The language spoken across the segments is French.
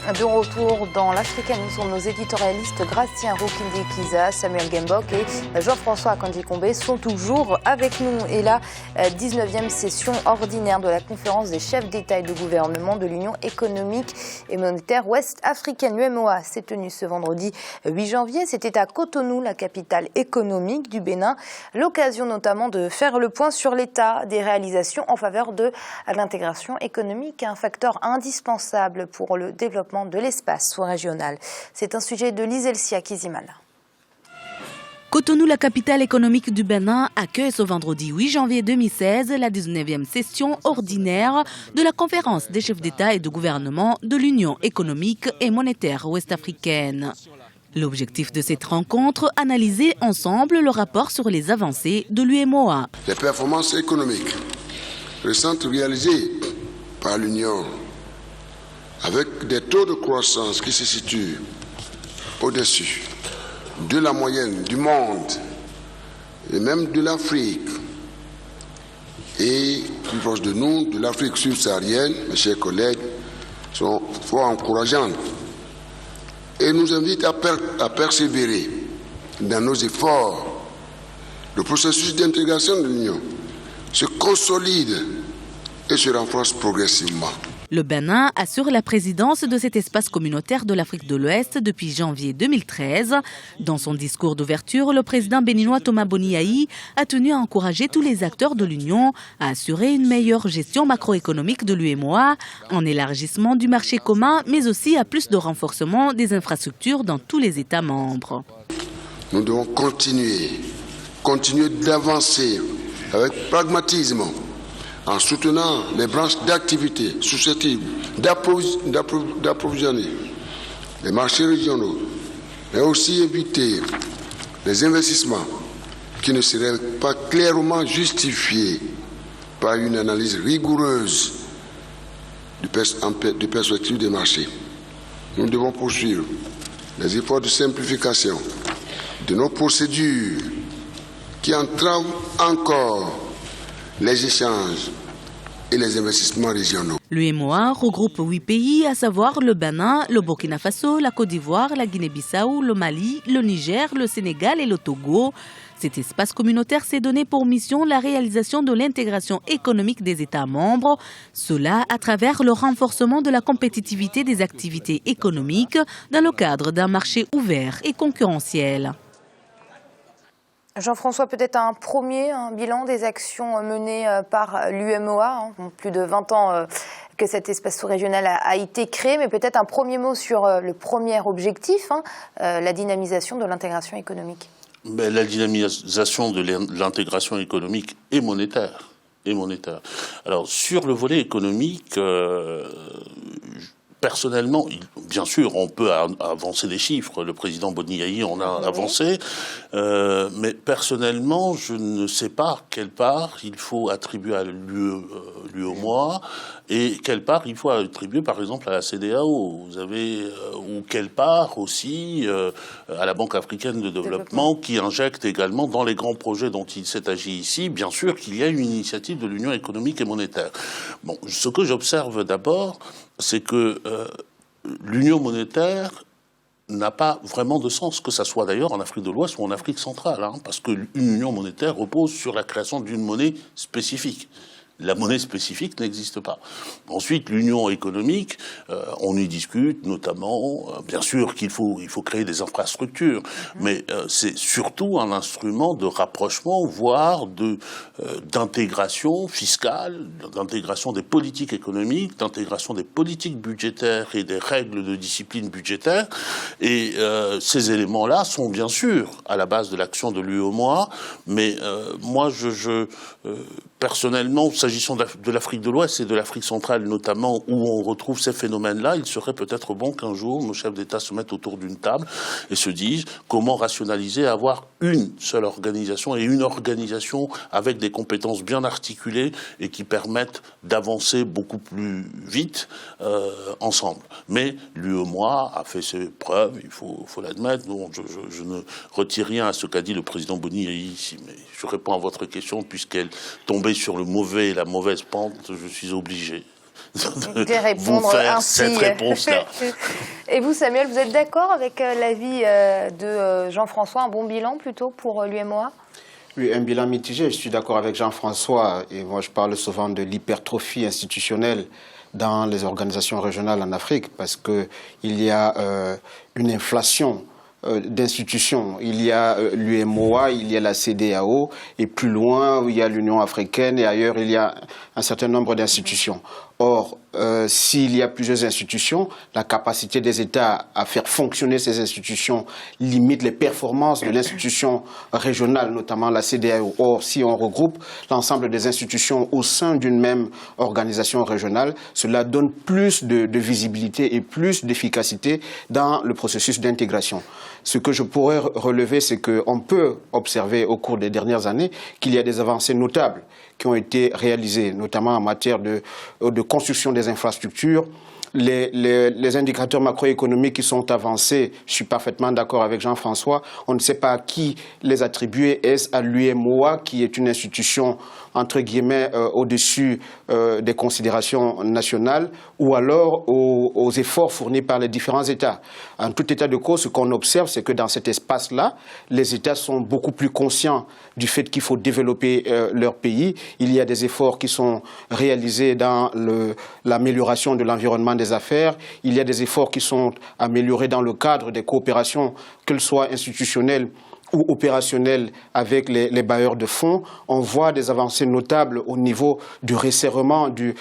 De retour dans l'Africaine, nous sommes nos éditorialistes Gracien Rokinde-Kiza, Samuel Gembok et Jean-François Akanji-Kombe sont toujours avec nous. Et la 19e session ordinaire de la conférence des chefs d'État et de gouvernement de l'Union économique et monétaire ouest-africaine, l'UMOA, s'est tenue ce vendredi 8 janvier. C'était à Cotonou, la capitale économique du Bénin. L'occasion notamment de faire le point sur l'état des réalisations en faveur de l'intégration économique, un facteur indispensable pour le développement de l'espace régional. C'est un sujet de Liselcia Kizimana. Cotonou, la capitale économique du Bénin, accueille ce vendredi 8 janvier 2016 la 19e session ordinaire de la conférence des chefs d'État et de gouvernement de l'Union économique et monétaire ouest-africaine. L'objectif de cette rencontre, analyser ensemble le rapport sur les avancées de l'UMOA. Les performances économiques récentes réalisées par l'Union, avec des taux de croissance qui se situent au-dessus de la moyenne du monde et même de l'Afrique et plus proche de nous, de l'Afrique subsaharienne, mes chers collègues, sont fort encourageantes et nous invitent à persévérer dans nos efforts. Le processus d'intégration de l'Union se consolide et se renforce progressivement. Le Bénin assure la présidence de cet espace communautaire de l'Afrique de l'Ouest depuis janvier 2013. Dans son discours d'ouverture, le président béninois Thomas Boniaï a tenu à encourager tous les acteurs de l'Union à assurer une meilleure gestion macroéconomique de l'UMOA, en élargissement du marché commun, mais aussi à plus de renforcement des infrastructures dans tous les États membres. Nous devons continuer d'avancer avec pragmatisme, en soutenant les branches d'activité susceptibles d'approvisionner les marchés régionaux, mais aussi éviter les investissements qui ne seraient pas clairement justifiés par une analyse rigoureuse de perspective des marchés. Nous devons poursuivre les efforts de simplification de nos procédures qui entravent encore les échanges et les investissements régionaux. L'UMOA regroupe 8 pays, à savoir le Bénin, le Burkina Faso, la Côte d'Ivoire, la Guinée-Bissau, le Mali, le Niger, le Sénégal et le Togo. Cet espace communautaire s'est donné pour mission la réalisation de l'intégration économique des États membres, cela à travers le renforcement de la compétitivité des activités économiques dans le cadre d'un marché ouvert et concurrentiel. Jean-François, peut-être un bilan des actions menées par l'UMOA, plus de 20 ans que cet espace sous-régional a été créé, mais peut-être un premier mot sur le premier objectif, la dynamisation de l'intégration économique. La dynamisation de l'intégration économique et monétaire. Alors, sur le volet économique, personnellement, bien sûr, on peut avancer des chiffres. Le président Boniaï en a avancé. Mais personnellement, je ne sais pas quelle part il faut attribuer à l'UMOA et quelle part il faut attribuer, par exemple, à la CEDEAO. Vous avez, ou quelle part aussi à la Banque africaine de développement qui injecte également dans les grands projets dont il s'est agi ici. Bien sûr qu'il y a une initiative de l'Union économique et monétaire. Bon, ce que j'observe d'abord, c'est que l'union monétaire n'a pas vraiment de sens, que ça soit d'ailleurs en Afrique de l'Ouest ou en Afrique centrale, parce qu'une union monétaire repose sur la création d'une monnaie spécifique. La monnaie spécifique n'existe pas. Ensuite, l'union économique, on y discute notamment, bien sûr qu'il faut créer des infrastructures, mais c'est surtout un instrument de rapprochement, voire d'intégration fiscale, d'intégration des politiques économiques, d'intégration des politiques budgétaires et des règles de discipline budgétaire. Et ces éléments-là sont bien sûr à la base de l'action de l'UMOA, mais moi, personnellement, s'agissant de l'Afrique de l'Ouest et de l'Afrique centrale notamment, où on retrouve ces phénomènes-là, il serait peut-être bon qu'un jour nos chefs d'État se mettent autour d'une table et se disent comment rationaliser, avoir une seule organisation et une organisation avec des compétences bien articulées et qui permettent d'avancer beaucoup plus vite ensemble. Mais l'UMOA a fait ses preuves, il faut l'admettre. Donc je ne retire rien à ce qu'a dit le président Boniaï ici, mais je réponds à votre question puisqu'elle tombait sur la mauvaise pente, je suis obligé. répondre vous faire ainsi. cette réponse-là. Et vous, Samuel, vous êtes d'accord avec l'avis de Jean-François, un bon bilan plutôt pour l'UEMOA? Oui, un bilan mitigé. Je suis d'accord avec Jean-François. Et moi, je parle souvent de l'hypertrophie institutionnelle dans les organisations régionales en Afrique, parce qu'il y a une inflation d'institutions. Il y a l'UEMOA, il y a la CEDEAO, et plus loin, il y a l'Union africaine, et ailleurs, il y a un certain nombre d'institutions. Or, s'il y a plusieurs institutions, la capacité des États à faire fonctionner ces institutions limite les performances de l'institution régionale, notamment la CEDEAO. Or, si on regroupe l'ensemble des institutions au sein d'une même organisation régionale, cela donne plus de visibilité et plus d'efficacité dans le processus d'intégration. Ce que je pourrais relever, c'est qu'on peut observer au cours des dernières années qu'il y a des avancées notables qui ont été réalisées, notamment en matière de construction des infrastructures. Les indicateurs macroéconomiques qui sont avancés, je suis parfaitement d'accord avec Jean-François, on ne sait pas à qui les attribuer. Est-ce à l'UEMOA, qui est une institution, entre guillemets, au-dessus des considérations nationales, ou alors aux efforts fournis par les différents États? En tout état de cause, ce qu'on observe, c'est que dans cet espace-là, les États sont beaucoup plus conscients du fait qu'il faut développer leur pays. Il y a des efforts qui sont réalisés dans l'amélioration de l'environnement des affaires. Il y a des efforts qui sont améliorés dans le cadre des coopérations, qu'elles soient institutionnelles ou opérationnelles avec les bailleurs de fonds. On voit des avancées notables au niveau du resserrement du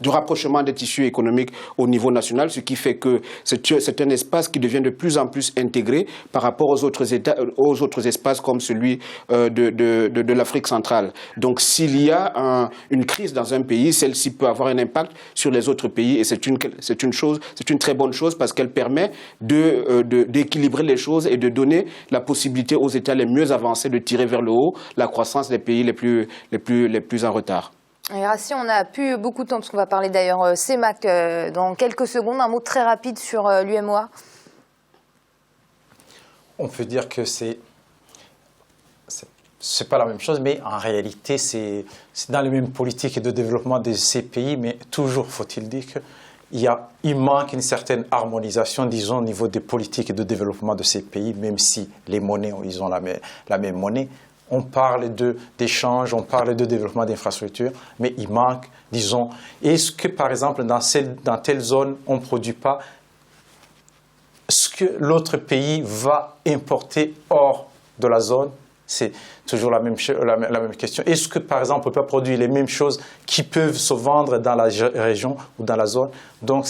rapprochement des tissus économiques au niveau national, ce qui fait que c'est un espace qui devient de plus en plus intégré par rapport aux autres États, aux autres espaces comme celui de l'Afrique centrale. Donc s'il y a une crise dans un pays, celle-ci peut avoir un impact sur les autres pays, et c'est une très bonne chose, parce qu'elle permet d'équilibrer les choses et de donner la possibilité aux États les mieux avancés de tirer vers le haut la croissance des pays les plus en retard. Et Rassi, on n'a plus beaucoup de temps, parce qu'on va parler d'ailleurs CEMAC dans quelques secondes. Un mot très rapide sur l'UEMOA. On peut dire que c'est pas la même chose, mais en réalité, c'est dans les mêmes politiques de développement de ces pays, mais toujours faut-il dire qu'il manque une certaine harmonisation, disons, au niveau des politiques de développement de ces pays, même si les monnaies, ils ont la même monnaie. On parle d'échanges, on parle de développement d'infrastructures, mais il manque, disons, est-ce que, par exemple, dans telle zone, on ne produit pas ce que l'autre pays va importer hors de la zone? C'est toujours la même question. Est-ce que, par exemple, on peut produire les mêmes choses qui peuvent se vendre dans la région ou dans la zone? Donc,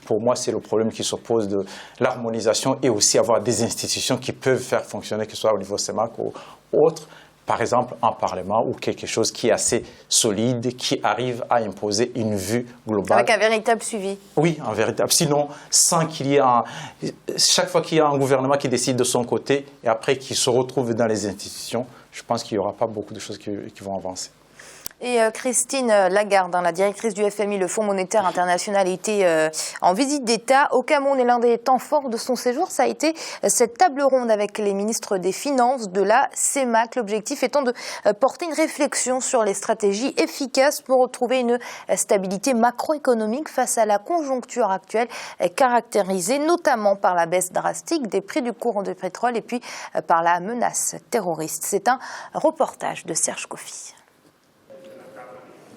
pour moi, c'est le problème qui s'oppose de l'harmonisation, et aussi avoir des institutions qui peuvent faire fonctionner, que ce soit au niveau CEMAC ou autre, par exemple un Parlement ou quelque chose qui est assez solide, qui arrive à imposer une vue globale. Avec un véritable suivi. Oui, un véritable. Sinon, sans qu'il y ait chaque fois qu'il y a un gouvernement qui décide de son côté et après qui se retrouve dans les institutions, je pense qu'il n'y aura pas beaucoup de choses qui vont avancer. Et Christine Lagarde, la directrice du FMI, le Fonds monétaire international, était en visite d'État au Cameroun, et l'un des temps forts de son séjour, ça a été cette table ronde avec les ministres des Finances de la CEMAC. L'objectif étant de porter une réflexion sur les stratégies efficaces pour retrouver une stabilité macroéconomique face à la conjoncture actuelle, caractérisée notamment par la baisse drastique des prix du cours du pétrole et puis par la menace terroriste. C'est un reportage de Serge Kofi.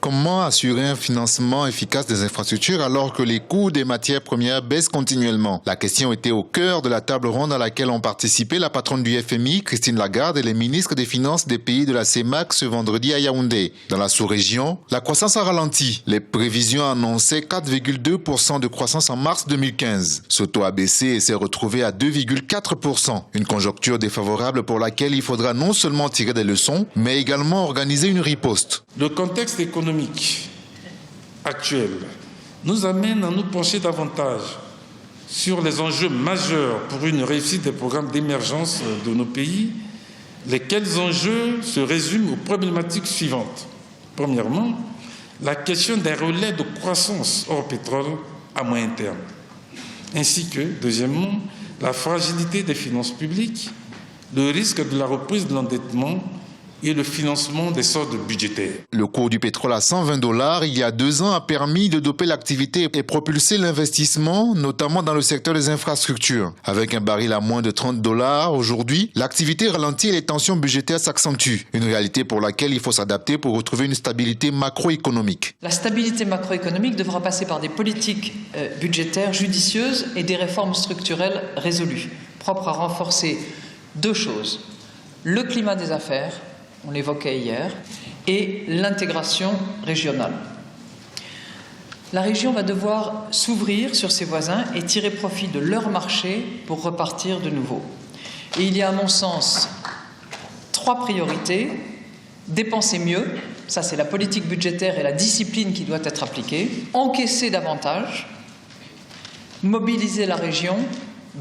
Comment assurer un financement efficace des infrastructures alors que les coûts des matières premières baissent continuellement? La question était au cœur de la table ronde à laquelle ont participé la patronne du FMI, Christine Lagarde, et les ministres des Finances des pays de la CEMAC ce vendredi à Yaoundé. Dans la sous-région, la croissance a ralenti. Les prévisions annonçaient 4,2% de croissance en mars 2015. Ce taux a baissé et s'est retrouvé à 2,4%. Une conjoncture défavorable pour laquelle il faudra non seulement tirer des leçons, mais également organiser une riposte. Le contexte économique actuel nous amène à nous pencher davantage sur les enjeux majeurs pour une réussite des programmes d'émergence de nos pays, lesquels enjeux se résument aux problématiques suivantes. Premièrement, la question des relais de croissance hors pétrole à moyen terme, ainsi que, deuxièmement, la fragilité des finances publiques, le risque de la reprise de l'endettement et le financement des soldes budgétaires. Le cours du pétrole à $120 il y a 2 ans a permis de doper l'activité et propulser l'investissement, notamment dans le secteur des infrastructures. Avec un baril à moins de $30 aujourd'hui, l'activité ralentit et les tensions budgétaires s'accentuent. Une réalité pour laquelle il faut s'adapter pour retrouver une stabilité macroéconomique. La stabilité macroéconomique devra passer par des politiques budgétaires judicieuses et des réformes structurelles résolues, propres à renforcer 2 choses. Le climat des affaires, on l'évoquait hier, et l'intégration régionale. La région va devoir s'ouvrir sur ses voisins et tirer profit de leur marché pour repartir de nouveau. Et il y a à mon sens 3 priorités. Dépenser mieux, ça c'est la politique budgétaire et la discipline qui doit être appliquée. Encaisser davantage, mobiliser la région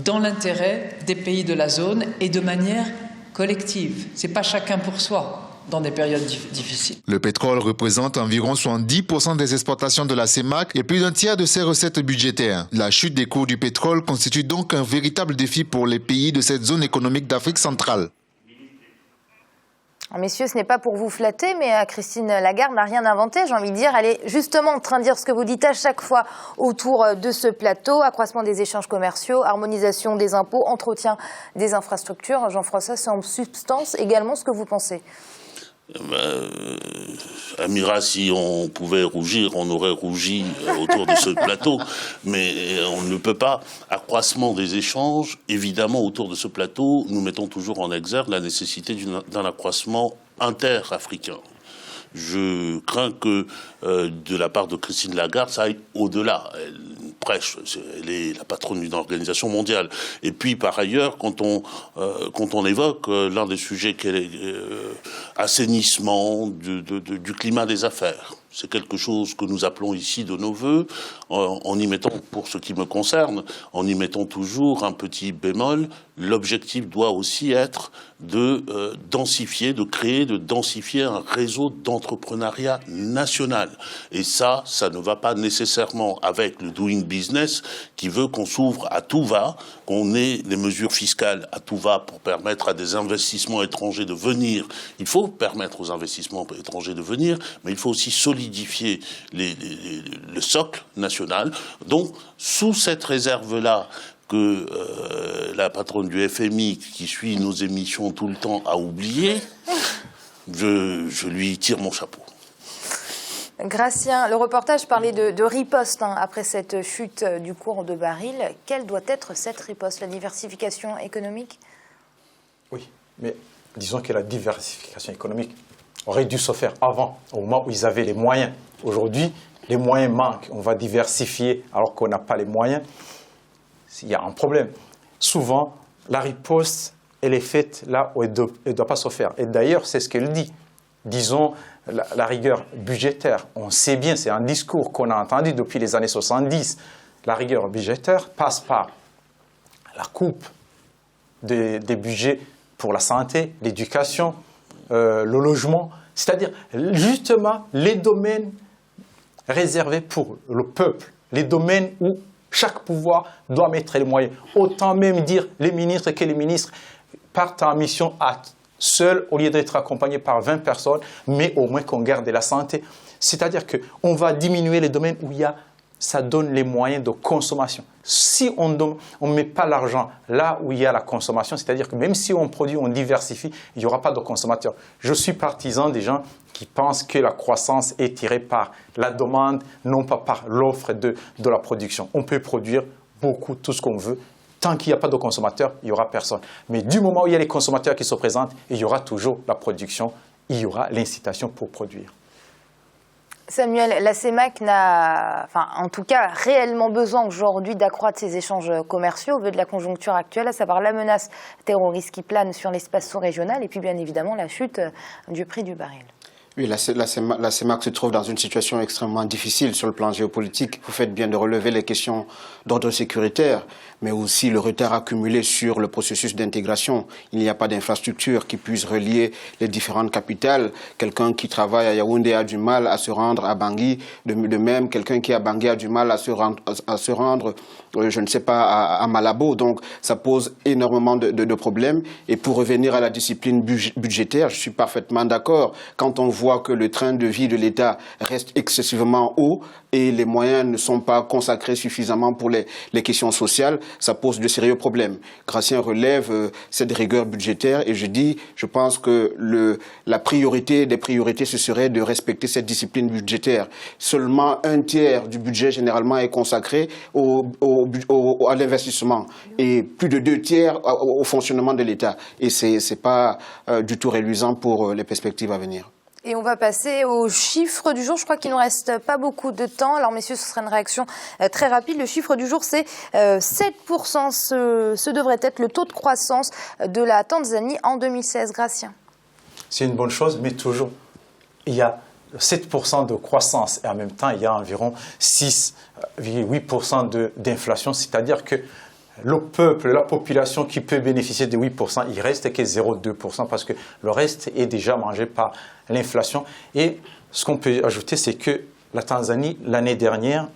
dans l'intérêt des pays de la zone et de manière collective. Ce n'est pas chacun pour soi dans des périodes difficiles. Le pétrole représente environ 70% des exportations de la CEMAC et plus d'un tiers de ses recettes budgétaires. La chute des cours du pétrole constitue donc un véritable défi pour les pays de cette zone économique d'Afrique centrale. Messieurs, ce n'est pas pour vous flatter, mais Christine Lagarde n'a rien inventé, j'ai envie de dire. Elle est justement en train de dire ce que vous dites à chaque fois autour de ce plateau. Accroissement des échanges commerciaux, harmonisation des impôts, entretien des infrastructures. Jean-François, c'est en substance également ce que vous pensez. Amira, si on pouvait rougir, on aurait rougi autour de ce plateau, mais on ne peut pas. Accroissement des échanges, évidemment, autour de ce plateau, nous mettons toujours en exergue la nécessité d'un accroissement inter-africain. Je crains que, de la part de Christine Lagarde, ça aille au-delà. Elle prêche, elle est la patronne d'une organisation mondiale. Et puis, par ailleurs, quand on évoque l'un des sujets qui est assainissement du climat des affaires, c'est quelque chose que nous appelons ici de nos voeux, en y mettant, pour ce qui me concerne, en y mettant toujours un petit bémol. L'objectif doit aussi être de densifier, de densifier un réseau d'entrepreneuriat national. Et ça ne va pas nécessairement avec le doing business qui veut qu'on s'ouvre à tout va, qu'on ait des mesures fiscales à tout va pour permettre à des investissements étrangers de venir. Il faut permettre aux investissements étrangers de venir, mais il faut aussi solidifier le socle national. Donc, sous cette réserve-là, que la patronne du FMI, qui suit nos émissions tout le temps, a oublié, je lui tire mon chapeau. Gratien, le reportage parlait de riposte après cette chute du cours de baril. Quelle doit être cette riposte? La diversification économique? Oui, mais disons que la diversification économique aurait dû se faire avant, au moment où ils avaient les moyens. Aujourd'hui, les moyens manquent. On va diversifier alors qu'on n'a pas les moyens. Il y a un problème. Souvent, la riposte, elle est faite là où elle ne doit pas se faire. Et d'ailleurs, c'est ce qu'elle dit. Disons, la rigueur budgétaire, on sait bien, c'est un discours qu'on a entendu depuis les années 70. La rigueur budgétaire passe par la coupe des budgets pour la santé, l'éducation, le logement, c'est-à-dire justement les domaines réservés pour le peuple, les domaines où chaque pouvoir doit mettre les moyens. Autant même dire les ministres que les ministres partent en mission seuls au lieu d'être accompagnés par 20 personnes, mais au moins qu'on garde la santé. C'est-à-dire qu'on va diminuer les domaines où ça donne les moyens de consommation. Si on ne met pas l'argent là où il y a la consommation, c'est-à-dire que même si on produit, on diversifie, il n'y aura pas de consommateurs. Je suis partisan des gens qui pensent que la croissance est tirée par la demande, non pas par l'offre de la production. On peut produire beaucoup, tout ce qu'on veut. Tant qu'il n'y a pas de consommateurs, il n'y aura personne. Mais du moment où il y a les consommateurs qui se présentent, il y aura toujours la production, il y aura l'incitation pour produire. Samuel, la CEMAC n'a, en tout cas, réellement besoin aujourd'hui d'accroître ses échanges commerciaux au vu de la conjoncture actuelle, à savoir la menace terroriste qui plane sur l'espace sous-régional et puis bien évidemment la chute du prix du baril. Oui, la CEMAC se trouve dans une situation extrêmement difficile sur le plan géopolitique. Vous faites bien de relever les questions d'ordre sécuritaire, mais aussi le retard accumulé sur le processus d'intégration. Il n'y a pas d'infrastructure qui puisse relier les différentes capitales. Quelqu'un qui travaille à Yaoundé a du mal à se rendre à Bangui. De même, quelqu'un qui est à Bangui a du mal à se rendre je ne sais pas, à Malabo. Donc, ça pose énormément de problèmes. Et pour revenir à la discipline budgétaire, je suis parfaitement d'accord. Quand on voit que le train de vie de l'État reste excessivement haut et les moyens ne sont pas consacrés suffisamment pour les questions sociales, ça pose de sérieux problèmes. Gratien relève cette rigueur budgétaire et je pense que la priorité des priorités, ce serait de respecter cette discipline budgétaire. Seulement un tiers du budget généralement est consacré à l'investissement et plus de 2 tiers au fonctionnement de l'État. Et c'est pas du tout réluisant pour les perspectives à venir. Et on va passer aux chiffres du jour. Je crois qu'il ne nous reste pas beaucoup de temps. Alors messieurs, ce sera une réaction très rapide. Le chiffre du jour, c'est 7%. Ce devrait être le taux de croissance de la Tanzanie en 2016. Gratien. C'est une bonne chose, mais toujours, il y a 7% de croissance et en même temps, il y a environ 6,8% d'inflation. C'est-à-dire que le peuple, la population qui peut bénéficier de 8%, il reste que 0,2% parce que le reste est déjà mangé par l'inflation. Et ce qu'on peut ajouter, c'est que la Tanzanie, l'année dernière,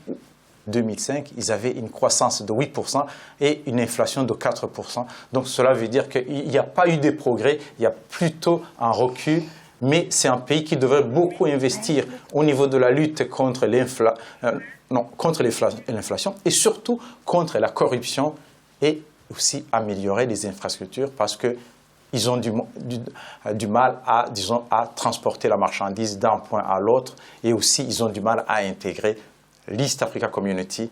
2005, ils avaient une croissance de 8% et une inflation de 4%. Donc cela veut dire qu'il n'y a pas eu de progrès, il y a plutôt un recul. Mais c'est un pays qui devrait beaucoup investir au niveau de la lutte contre l'inflation et surtout contre la corruption et aussi améliorer les infrastructures parce qu'ils ont du mal à transporter la marchandise d'un point à l'autre et aussi ils ont du mal à intégrer l'East Africa Community.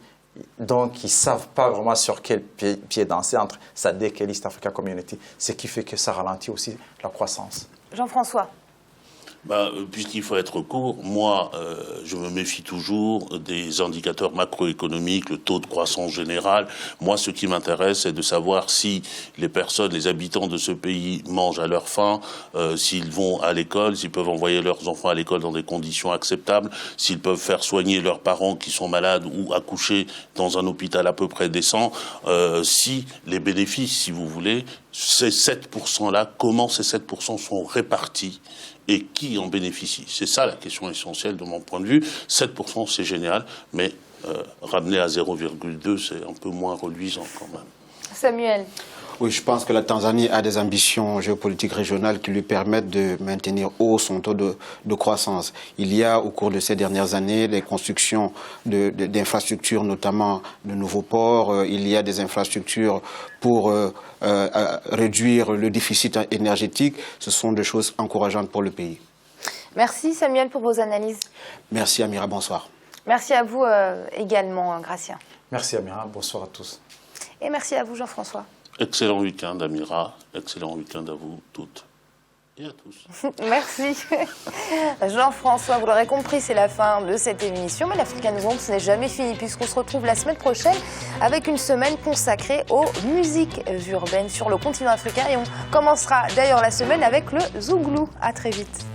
Donc, ils ne savent pas vraiment sur quel pied danser entre SADC et l'East Africa Community, ce qui fait que ça ralentit aussi la croissance. Jean-François. Puisqu'il faut être court, moi, je me méfie toujours des indicateurs macroéconomiques, le taux de croissance général. Moi, ce qui m'intéresse, c'est de savoir si les personnes, les habitants de ce pays mangent à leur faim, s'ils vont à l'école, s'ils peuvent envoyer leurs enfants à l'école dans des conditions acceptables, s'ils peuvent faire soigner leurs parents qui sont malades ou accoucher dans un hôpital à peu près décent, si les bénéfices, si vous voulez, ces 7%-là, comment ces 7% sont répartis et qui en bénéficie. C'est ça la question essentielle de mon point de vue. 7%, c'est génial, mais ramener à 0,2, c'est un peu moins reluisant quand même. Samuel. Oui, je pense que la Tanzanie a des ambitions géopolitiques régionales qui lui permettent de maintenir haut son taux de croissance. Il y a, au cours de ces dernières années, les constructions d'infrastructures, notamment de nouveaux ports. Il y a des infrastructures pour réduire le déficit énergétique. Ce sont des choses encourageantes pour le pays. Merci Samuel pour vos analyses. Merci Amira, bonsoir. Merci à vous également, Gratien. Merci Amira, bonsoir à tous. Et merci à vous Jean-François. Excellent week-end, Amira. Excellent week-end à vous toutes et à tous. Merci. Jean-François, vous l'aurez compris, c'est la fin de cette émission. Mais l'African Zoom, ce n'est jamais fini puisqu'on se retrouve la semaine prochaine avec une semaine consacrée aux musiques urbaines sur le continent africain. Et on commencera d'ailleurs la semaine avec le Zouglou. À très vite.